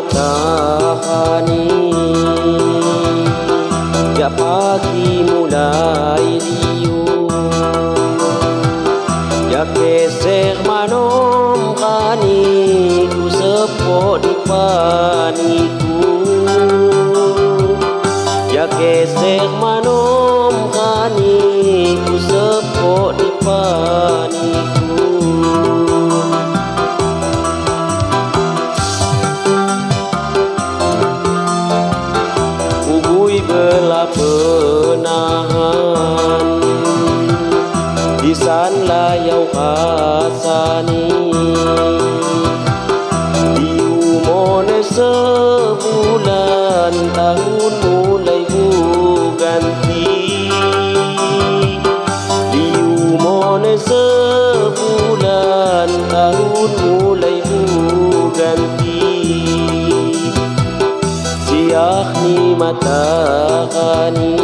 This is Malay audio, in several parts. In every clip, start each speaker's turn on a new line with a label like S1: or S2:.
S1: matahani, ya pagi mulai riuh, ya keser manom kani, ku sepok di paniku, ya keser manom kani, ku sepok di paniku. Gelap penahan di sana layau kasani, di umone sebulan tahun mulai berganti, di umone sebulan tahun mulai berganti. Yakni matahani,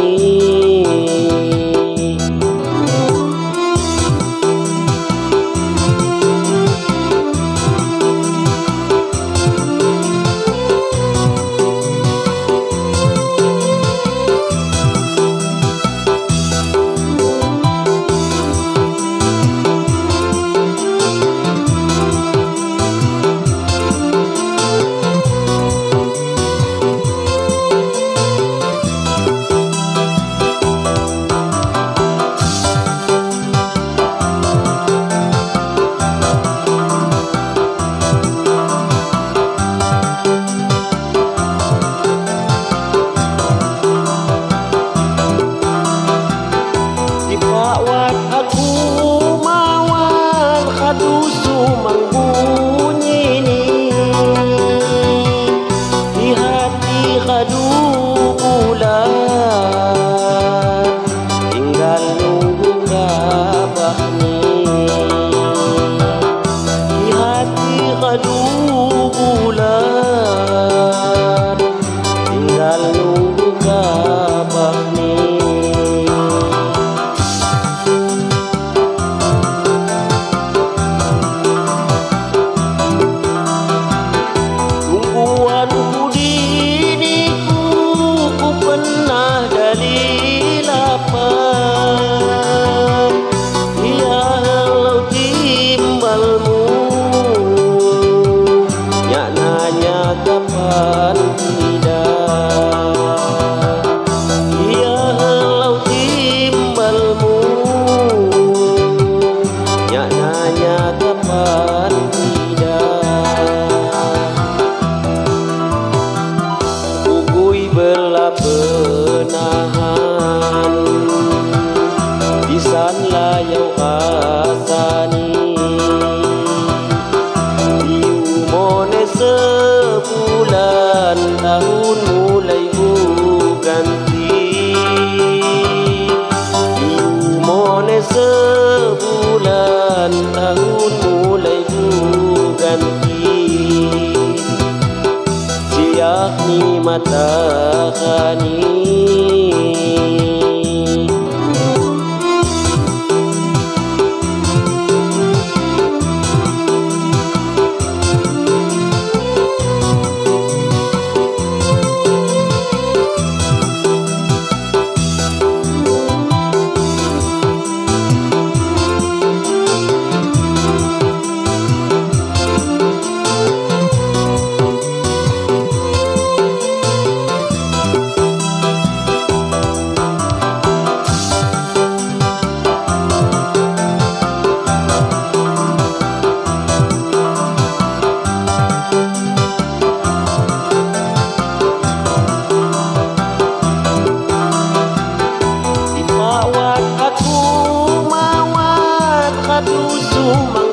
S1: sumang bunyi ni di hati kadu bulan, tinggal nunggu kabar ni di hati kadu bulan, tinggal nunggu kabar ni. Kapan tidak, ya halau timbalmu, ya nanya kapan tidak. Ugui belah penahan di sana layau kasani, di umone sebulan tahun mulai berganti, di umone sebulan tahun mulai berganti. Yakni matahani, sumang